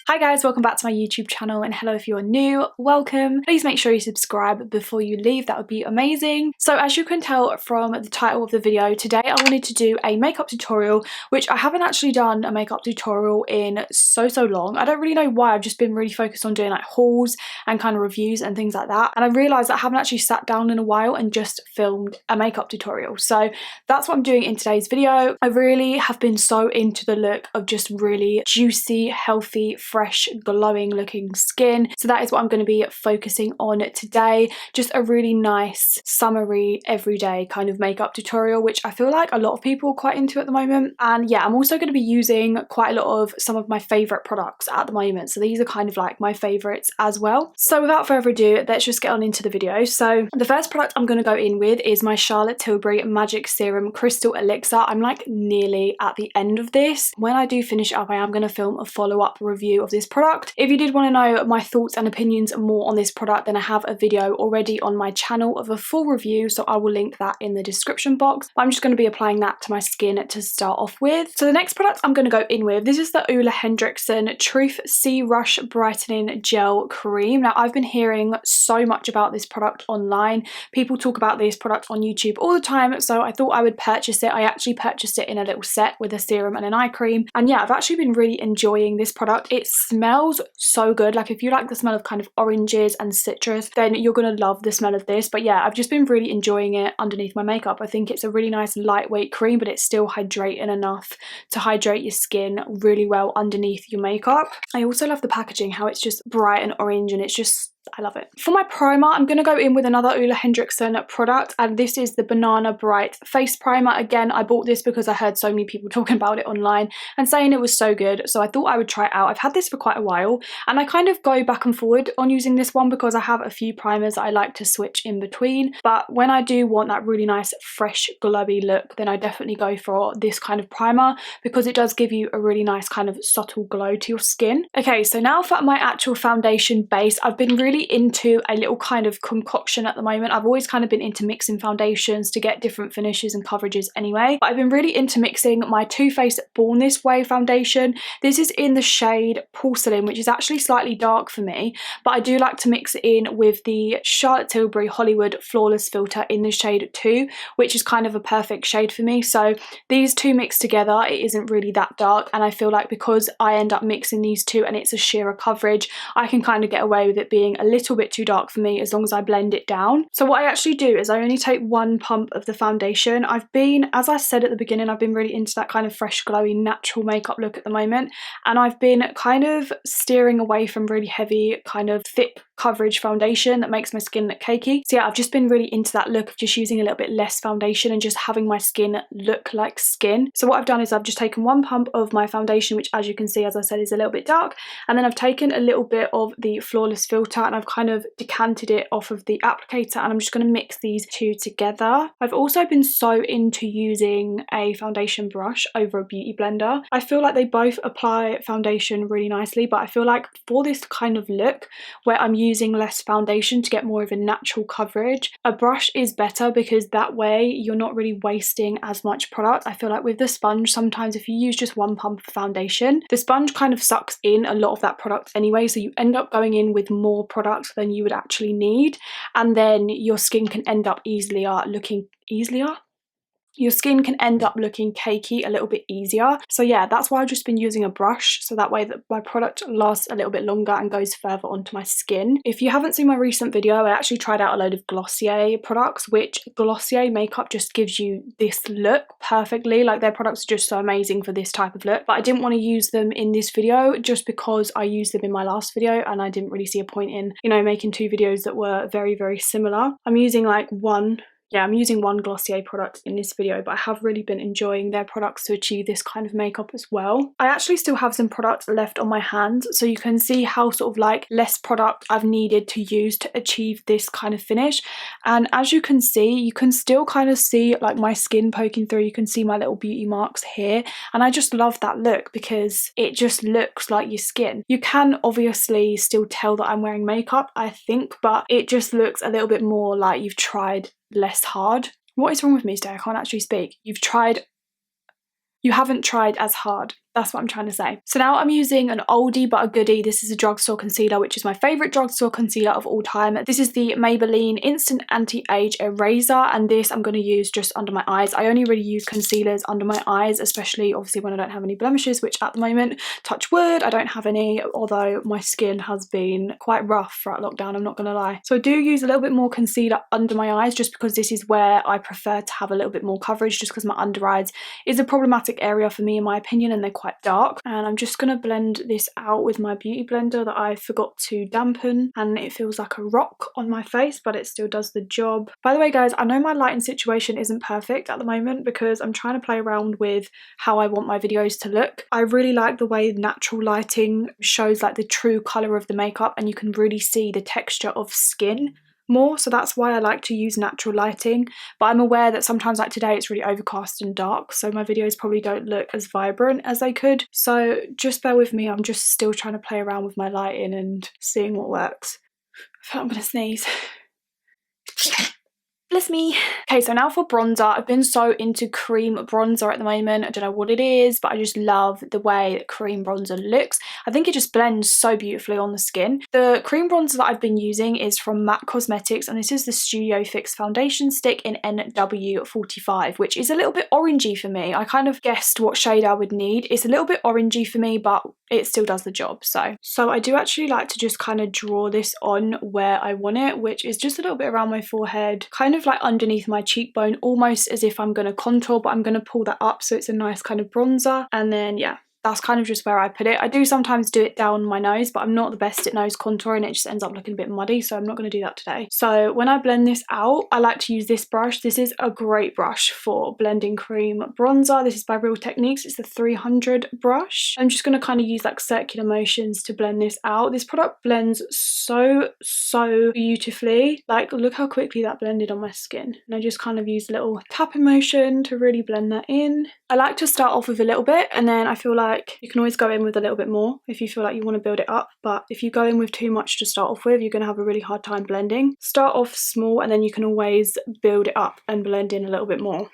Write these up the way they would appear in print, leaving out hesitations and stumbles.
Hi guys, welcome back to my YouTube channel, and hello if you're new, welcome. Please make sure you subscribe before you leave, that would be amazing. So as you can tell from the title of the video, today I wanted to do a makeup tutorial, which I haven't actually done a makeup tutorial in so long. I don't really know why, I've just been really focused on doing like hauls and kind of reviews and things like that. And I realised that I haven't actually sat down in a while and just filmed a makeup tutorial. So that's what I'm doing in today's video. I really have been so into the look of just really juicy, healthy, fresh, glowing looking skin. So that is what I'm going to be focusing on today. Just a really nice, summery, everyday kind of makeup tutorial, which I feel like a lot of people are quite into at the moment. And yeah, I'm also going to be using quite a lot of some of my favourite products at the moment. So these are kind of like my favourites as well. So without further ado, let's just get on into the video. So the first product I'm going to go in with is my Charlotte Tilbury Magic Serum Crystal Elixir. I'm like nearly at the end of this. When I do finish up, I am going to film a follow-up review of this product. If you did want to know my thoughts and opinions more on this product, then I have a video already on my channel of a full review, so I will link that in the description box. But I'm just going to be applying that to my skin to start off with. So the next product I'm going to go in with, this is the Ole Henriksen Truth Sea Rush Brightening Gel Cream. Now I've been hearing so much about this product online. People talk about this product on YouTube all the time, so I thought I would purchase it. I actually purchased it in a little set with a serum and an eye cream, and yeah, I've actually been really enjoying this product. It smells so good. Like if you like the smell of kind of oranges and citrus, then you're gonna love the smell of this. But yeah, I've just been really enjoying it underneath my makeup. I think it's a really nice lightweight cream, but it's still hydrating enough to hydrate your skin really well underneath your makeup. I also love the packaging, how it's just bright and orange, and it's just, I love it. For my primer, I'm going to go in with another Ole Henriksen product, and this is the Banana Bright Face Primer. Again, I bought this because I heard so many people talking about it online and saying it was so good, so I thought I would try it out. I've had this for quite a while, and I kind of go back and forward on using this one because I have a few primers that I like to switch in between. But when I do want that really nice, fresh, glowy look, then I definitely go for this kind of primer because it does give you a really nice kind of subtle glow to your skin. Okay, so now for my actual foundation base, I've been really into a little kind of concoction at the moment. I've always kind of been into mixing foundations to get different finishes and coverages anyway, but I've been really into mixing my Too Faced Born This Way foundation. This is in the shade Porcelain, which is actually slightly dark for me, but I do like to mix it in with the Charlotte Tilbury Hollywood Flawless Filter in the shade 2, which is kind of a perfect shade for me. So these two mixed together, it isn't really that dark, and I feel like because I end up mixing these two and it's a sheerer coverage, I can kind of get away with it being a little bit too dark for me as long as I blend it down. So what I actually do is I only take one pump of the foundation. I've been, as I said at the beginning, I've been really into that kind of fresh, glowy, natural makeup look at the moment, and I've been kind of steering away from really heavy, kind of thick coverage foundation that makes my skin look cakey. So yeah, I've just been really into that look of just using a little bit less foundation and just having my skin look like skin. So what I've done is I've just taken one pump of my foundation, which as you can see, as I said, is a little bit dark, and then I've taken a little bit of the Flawless Filter and I've kind of decanted it off of the applicator, and I'm just going to mix these two together. I've also been so into using a foundation brush over a beauty blender. I feel like they both apply foundation really nicely, but I feel like for this kind of look where I'm using less foundation to get more of a natural coverage, a brush is better because that way you're not really wasting as much product. I feel like with the sponge, sometimes if you use just one pump of foundation, the sponge kind of sucks in a lot of that product anyway, so you end up going in with more product than you would actually need, and then your skin can end up your skin can end up looking cakey a little bit easier. So yeah, that's why I've just been using a brush, so that way that my product lasts a little bit longer and goes further onto my skin. If you haven't seen my recent video, I actually tried out a load of Glossier products, which Glossier makeup just gives you this look perfectly. Like their products are just so amazing for this type of look, but I didn't want to use them in this video just because I used them in my last video and I didn't really see a point in, you know, making two videos that were very similar. I'm using like one Glossier product in this video, but I have really been enjoying their products to achieve this kind of makeup as well. I actually still have some products left on my hands, so you can see how sort of like less product I've needed to use to achieve this kind of finish. And as you can see, you can still kind of see like my skin poking through. You can see my little beauty marks here, and I just love that look because it just looks like your skin. You can obviously still tell that I'm wearing makeup, I think, but it just looks a little bit more like you've tried less hard. What is wrong with me today? I can't actually speak. You haven't tried as hard. That's what I'm trying to say. So now I'm using an oldie but a goodie. This is a drugstore concealer, which is my favourite drugstore concealer of all time. This is the Maybelline Instant Anti-Age Eraser, and this I'm going to use just under my eyes. I only really use concealers under my eyes, especially obviously when I don't have any blemishes, which at the moment, touch wood, I don't have any, although my skin has been quite rough throughout lockdown, I'm not going to lie. So I do use a little bit more concealer under my eyes just because this is where I prefer to have a little bit more coverage, just because my under eyes is a problematic area for me in my opinion, and they're quite dark. And I'm just going to blend this out with my beauty blender that I forgot to dampen, and it feels like a rock on my face, but it still does the job. By the way guys, I know my lighting situation isn't perfect at the moment because I'm trying to play around with how I want my videos to look. I really like the way natural lighting shows like the true colour of the makeup, and you can really see the texture of skin more, so that's why I like to use natural lighting. But I'm aware that sometimes, like today, it's really overcast and dark, so my videos probably don't look as vibrant as they could, so just bear with me. I'm just still trying to play around with my lighting and seeing what works. I feel like I'm gonna sneeze. Bless me. Okay, so now for bronzer. I've been so into cream bronzer at the moment. I don't know what it is, but I just love the way that cream bronzer looks. I think it just blends so beautifully on the skin. The cream bronzer that I've been using is from MAC Cosmetics, and this is the Studio Fix Foundation Stick in NW45, which is a little bit orangey for me. I kind of guessed what shade I would need. It's a little bit orangey for me, but it still does the job. So I do actually like to just kind of draw this on where I want it, which is just a little bit around my forehead, kind of like underneath my cheekbone, almost as if I'm going to contour, but I'm going to pull that up so it's a nice kind of bronzer. And then yeah, that's kind of just where I put it. I do sometimes do it down my nose, but I'm not the best at nose contouring. It just ends up looking a bit muddy, so I'm not going to do that today. So when I blend this out, I like to use this brush. This is a great brush for blending cream bronzer. This is by Real Techniques. It's the 300 brush. I'm just going to kind of use like circular motions to blend this out. This product blends so beautifully. Like, look how quickly that blended on my skin. And I just kind of use a little tapping motion to really blend that in. I like to start off with a little bit, and then I feel like you can always go in with a little bit more if you feel like you want to build it up. But if you go in with too much to start off with, you're going to have a really hard time blending. Start off small, and then you can always build it up and blend in a little bit more.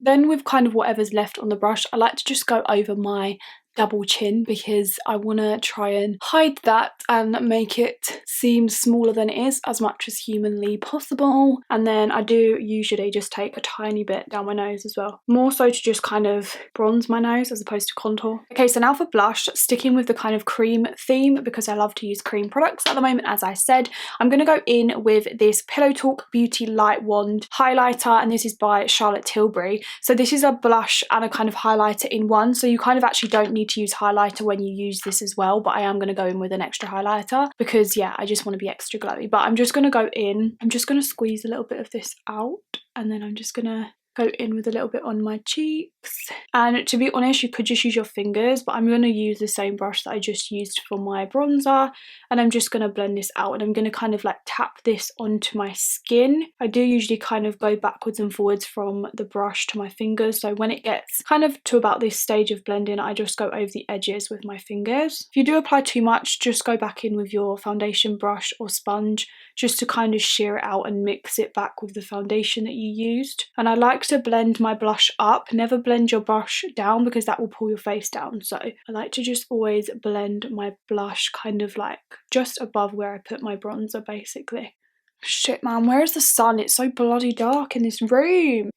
Then with kind of whatever's left on the brush, I like to just go over my double chin because I want to try and hide that and make it seem smaller than it is as much as humanly possible. And then I do usually just take a tiny bit down my nose as well, more so to just kind of bronze my nose as opposed to contour. Okay, so now for blush, sticking with the kind of cream theme because I love to use cream products at the moment. As I said, I'm going to go in with this Pillow Talk Beauty Light Wand highlighter, and this is by Charlotte Tilbury. So this is a blush and a kind of highlighter in one, so you kind of actually don't need to use highlighter when you use this as well, but I am going to go in with an extra highlighter because yeah, I just want to be extra glowy. But I'm just going to go in, I'm just going to squeeze a little bit of this out, and then I'm just going to go in with a little bit on my cheeks. And to be honest, you could just use your fingers, but I'm going to use the same brush that I just used for my bronzer, and I'm just going to blend this out, and I'm going to kind of like tap this onto my skin. I do usually kind of go backwards and forwards from the brush to my fingers, so when it gets kind of to about this stage of blending, I just go over the edges with my fingers. If you do apply too much, just go back in with your foundation brush or sponge just to kind of shear it out and mix it back with the foundation that you used. And I like to blend my blush up, never blend your brush down because that will pull your face down. So I like to just always blend my blush kind of like just above where I put my bronzer basically. Shit man, where is the sun? It's so bloody dark in this room.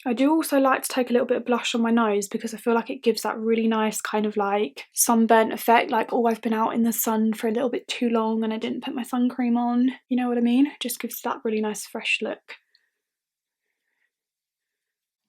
I do also like to take a little bit of blush on my nose because I feel like it gives that really nice kind of like sunburnt effect, like, oh, I've been out in the sun for a little bit too long and I didn't put my sun cream on, you know what I mean? It just gives that really nice fresh look.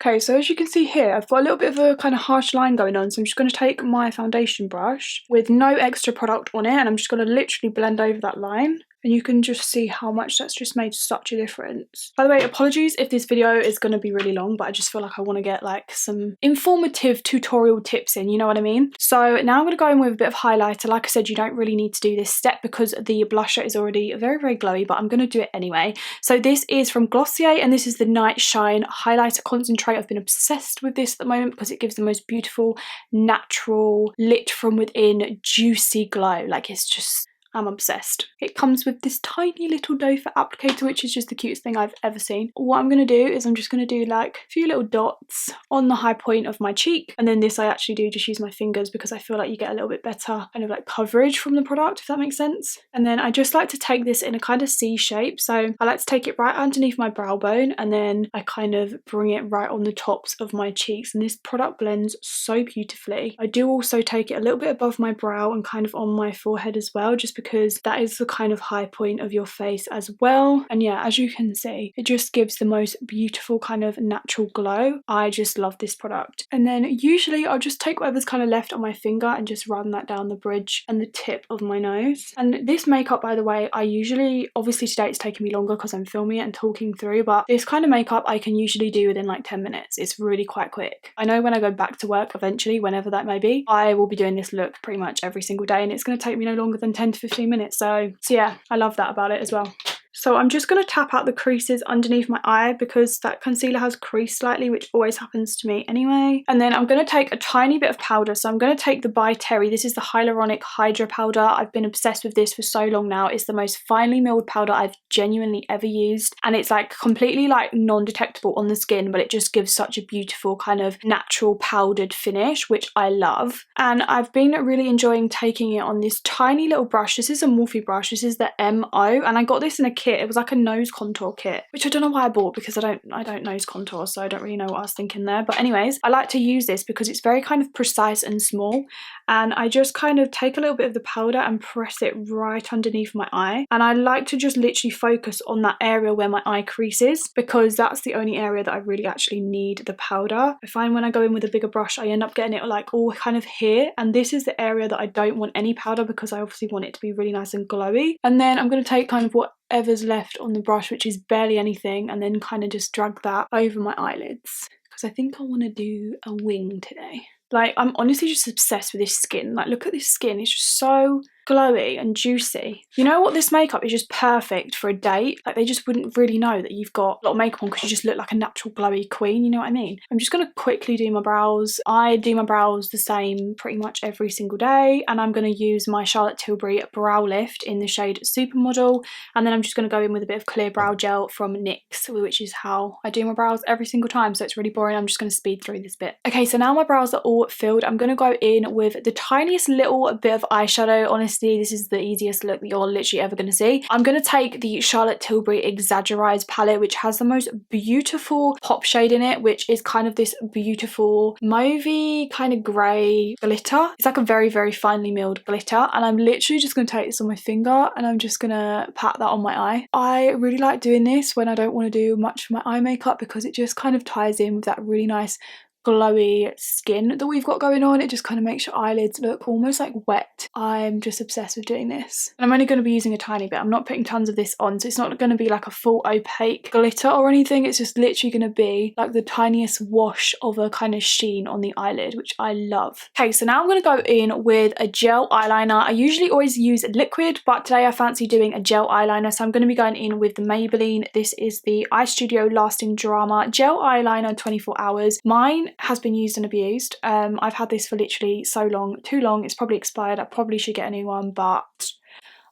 Okay, so as you can see here, I've got a little bit of a kind of harsh line going on, so I'm just going to take my foundation brush with no extra product on it, and I'm just going to literally blend over that line. And you can just see how much that's just made such a difference. By the way, apologies if this video is going to be really long, but I just feel like I want to get like some informative tutorial tips in, you know what I mean? So now I'm going to go in with a bit of highlighter. Like I said, you don't really need to do this step because the blusher is already very glowy, but I'm going to do it anyway. So this is from Glossier, and this is the Night Shine Highlighter Concentrate. I've been obsessed with this at the moment because it gives the most beautiful, natural, lit from within, juicy glow. Like, it's just, I'm obsessed. It comes with this tiny little doe foot applicator, which is just the cutest thing I've ever seen. What I'm going to do is I'm just going to do like a few little dots on the high point of my cheek, and then this I actually do just use my fingers because I feel like you get a little bit better kind of like coverage from the product, if that makes sense. And then I just like to take this in a kind of C shape, so I like to take it right underneath my brow bone, and then I kind of bring it right on the tops of my cheeks, and this product blends so beautifully. I do also take it a little bit above my brow and kind of on my forehead as well, just because that is the kind of high point of your face as well. And yeah, as you can see, it just gives the most beautiful kind of natural glow. I just love this product. And then usually I'll just take whatever's kind of left on my finger and just run that down the bridge and the tip of my nose. And this makeup, by the way, I usually, obviously today it's taking me longer because I'm filming it and talking through, but this kind of makeup I can usually do within like 10 minutes. It's really quite quick. I know when I go back to work eventually, whenever that may be, I will be doing this look pretty much every single day, and it's going to take me no longer than 10 to 15 minutes. So yeah, I love that about it as well. So I'm just going to tap out the creases underneath my eye because that concealer has creased slightly, which always happens to me anyway. And then I'm going to take a tiny bit of powder. So I'm going to take the By Terry. This is the Hyaluronic Hydra powder. I've been obsessed with this for so long now. It's the most finely milled powder I've genuinely ever used. And it's like completely like non-detectable on the skin, but it just gives such a beautiful kind of natural powdered finish, which I love. And I've been really enjoying taking it on this tiny little brush. This is a Morphe brush. This is the MO, and I got this in a kit. It was like a nose contour kit, which I don't know why I bought because I don't nose contour, so I don't really know what I was thinking there. But anyways, I like to use this because it's very kind of precise and small, and I just kind of take a little bit of the powder and press it right underneath my eye. And I like to just literally focus on that area where my eye creases because that's the only area that I really actually need the powder. I find when I go in with a bigger brush, I end up getting it like all kind of here, and this is the area that I don't want any powder because I obviously want it to be really nice and glowy. And then I'm going to take kind of whatever's left on the brush, which is barely anything, and then kind of just drag that over my eyelids because I think I want to do a wing today. Like, I'm honestly just obsessed with this skin. Like, look at this skin. It's just so glowy and juicy. You know what? This makeup is just perfect for a date. Like, they just wouldn't really know that you've got a lot of makeup on because you just look like a natural glowy queen. You know what I mean? I'm just going to quickly do my brows. I do my brows the same pretty much every single day. And I'm going to use my Charlotte Tilbury Brow Lift in the shade Supermodel. And then I'm just going to go in with a bit of clear brow gel from NYX, which is how I do my brows every single time. So it's really boring. I'm just going to speed through this bit. Okay, so now my brows are all filled. I'm going to go in with the tiniest little bit of eyeshadow. Honestly, this is the easiest look that you're literally ever going to see. I'm going to take the Charlotte Tilbury Exaggerize palette, which has the most beautiful pop shade in it, which is kind of this beautiful mauvey kind of grey glitter. It's like a very, very finely milled glitter, and I'm literally just going to take this on my finger and I'm just going to pat that on my eye. I really like doing this when I don't want to do much for my eye makeup because it just kind of ties in with that really nice glowy skin that we've got going on. It just kind of makes your eyelids look almost like wet. I'm just obsessed with doing this. And I'm only going to be using a tiny bit. I'm not putting tons of this on, so it's not going to be like a full opaque glitter or anything. It's just literally going to be like the tiniest wash of a kind of sheen on the eyelid, which I love. Okay, so now I'm going to go in with a gel eyeliner. I usually always use liquid, but today I fancy doing a gel eyeliner, so I'm going to be going in with the Maybelline. This is the Eye Studio Lasting Drama Gel Eyeliner 24 Hours. Mine has been used and abused. I've had this for literally so long, too long. It's probably expired. I probably should get a new one, but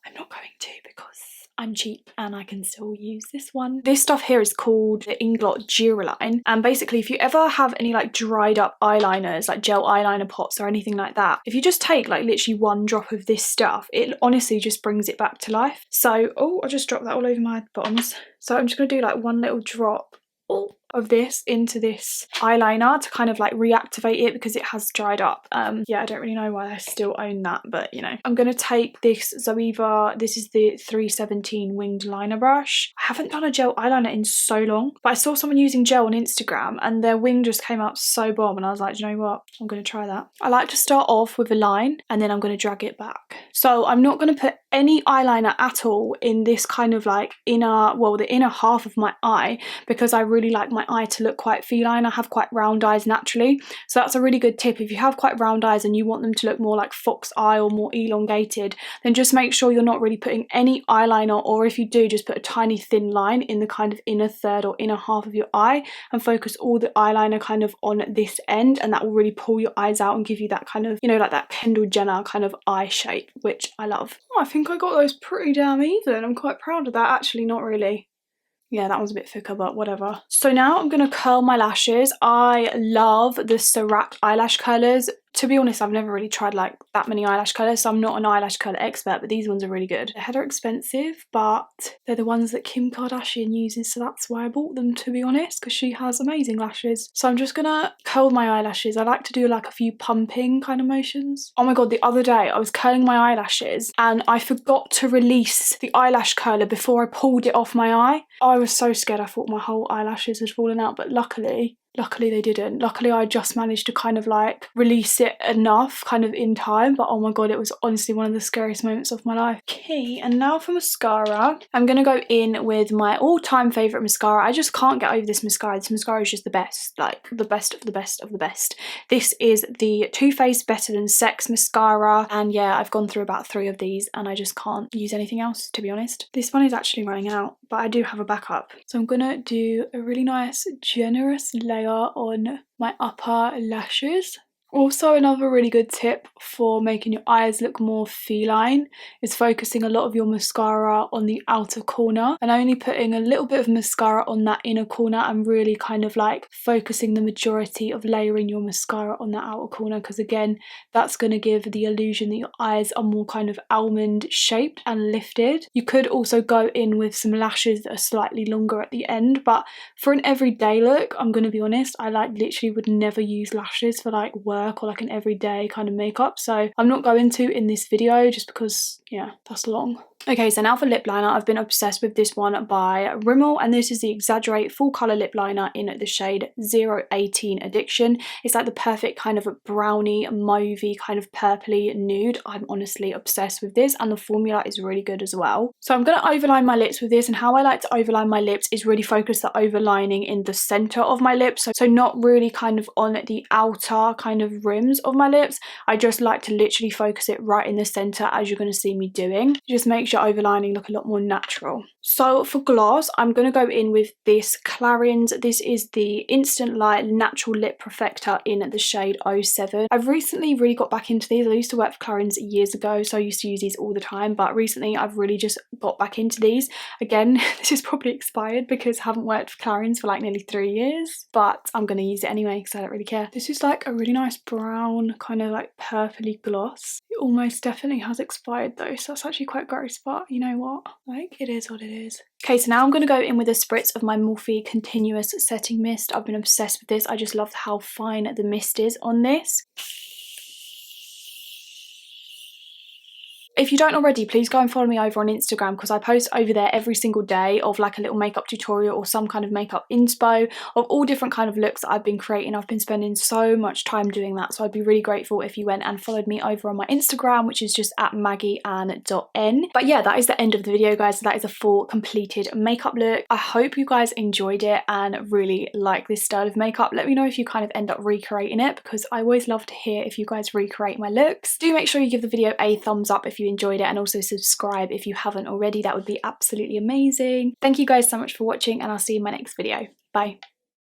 I'm not going to because I'm cheap and I can still use this one. This stuff here is called the Inglot Duraline, and basically if you ever have any like dried up eyeliners, like gel eyeliner pots or anything like that, if you just take like literally one drop of this stuff, it honestly just brings it back to life. So, oh, I just dropped that all over my bottoms. So I'm just going to do like one little drop of this into this eyeliner to kind of like reactivate it because it has dried up. Yeah, I don't really know why I still own that, but you know. I'm going to take this Zoeva, this is the 317 winged liner brush. I haven't done a gel eyeliner in so long, but I saw someone using gel on Instagram and their wing just came out so bomb, and I was like, do you know what, I'm going to try that. I like to start off with a line and then I'm going to drag it back. So I'm not going to put any eyeliner at all in this kind of like inner, well, the inner half of my eye, because I really like my my eye to look quite feline. I have quite round eyes naturally, so that's a really good tip. If you have quite round eyes and you want them to look more like fox eye or more elongated, then just make sure you're not really putting any eyeliner, or if you do, just put a tiny thin line in the kind of inner third or inner half of your eye and focus all the eyeliner kind of on this end, and that will really pull your eyes out and give you that kind of, you know, like that Kendall Jenner kind of eye shape, which I love. Oh, I think I got those pretty damn even. I'm quite proud of that. Actually, not really. Yeah, that one's a bit thicker, but whatever. So now I'm going to curl my lashes. I love the Cerac eyelash curlers. To be honest, I've never really tried like that many eyelash colours, so I'm not an eyelash colour expert, but these ones are really good. They're expensive, but they're the ones that Kim Kardashian uses, so that's why I bought them, to be honest, because she has amazing lashes. So I'm just gonna curl my eyelashes. I like to do like a few pumping kind of motions. Oh my god, the other day I was curling my eyelashes and I forgot to release the eyelash curler before I pulled it off my eye. I was so scared. I thought my whole eyelashes had fallen out, but luckily they didn't. Luckily I just managed to kind of like release it enough kind of in time, but oh my god, it was honestly one of the scariest moments of my life. Okay, and now for mascara. I'm gonna go in with my all-time favourite mascara. I just can't get over this mascara. This mascara is just the best, like the best of the best of the best. This is the Too Faced Better Than Sex Mascara, and yeah, I've gone through about 3 of these and I just can't use anything else, to be honest. This one is actually running out, but I do have a backup. So I'm gonna do a really nice generous layer on my upper lashes. Also, another really good tip for making your eyes look more feline is focusing a lot of your mascara on the outer corner and only putting a little bit of mascara on that inner corner and really kind of like focusing the majority of layering your mascara on that outer corner, because again, that's going to give the illusion that your eyes are more kind of almond shaped and lifted. You could also go in with some lashes that are slightly longer at the end, but for an everyday look, I'm going to be honest, I like literally would never use lashes for like work or like an everyday kind of makeup, so I'm not going to in this video just because, yeah, that's long. Okay, so now for lip liner. I've been obsessed with this one by Rimmel, and this is the Exaggerate Full Colour Lip Liner in the shade 018 Addiction. It's like the perfect kind of brownie, mauvey, kind of purpley nude. I'm honestly obsessed with this, and the formula is really good as well. So I'm going to overline my lips with this, and how I like to overline my lips is really focus the overlining in the centre of my lips, so not really kind of on the outer kind of rims of my lips. I just like to literally focus it right in the centre, as you're going to see me doing. Just make your overlining look a lot more natural. So for gloss, I'm going to go in with this Clarins. This is the Instant Light Natural Lip Perfector in the shade 07. I've recently really got back into these. I used to work for Clarins years ago, so I used to use these all the time, but recently I've really just got back into these. Again, this is probably expired because I haven't worked for Clarins for like nearly 3 years, but I'm going to use it anyway because I don't really care. This is like a really nice brown kind of like purpley gloss. It almost definitely has expired though, so that's actually quite gross, but you know what, like it is what it is. Okay, so now I'm going to go in with a spritz of my Morphe Continuous Setting Mist. I've been obsessed with this. I just love how fine the mist is on this. If you don't already, please go and follow me over on Instagram because I post over there every single day of like a little makeup tutorial or some kind of makeup inspo of all different kind of looks that I've been creating. I've been spending so much time doing that, so I'd be really grateful if you went and followed me over on my Instagram, which is just at maggieann.n. But yeah, that is the end of the video, guys. So that is a full completed makeup look. I hope you guys enjoyed it and really like this style of makeup. Let me know if you kind of end up recreating it, because I always love to hear if you guys recreate my looks. Do make sure you give the video a thumbs up if you enjoyed it, and also subscribe if you haven't already. That would be absolutely amazing. Thank you guys so much for watching, and I'll see you in my next video. Bye.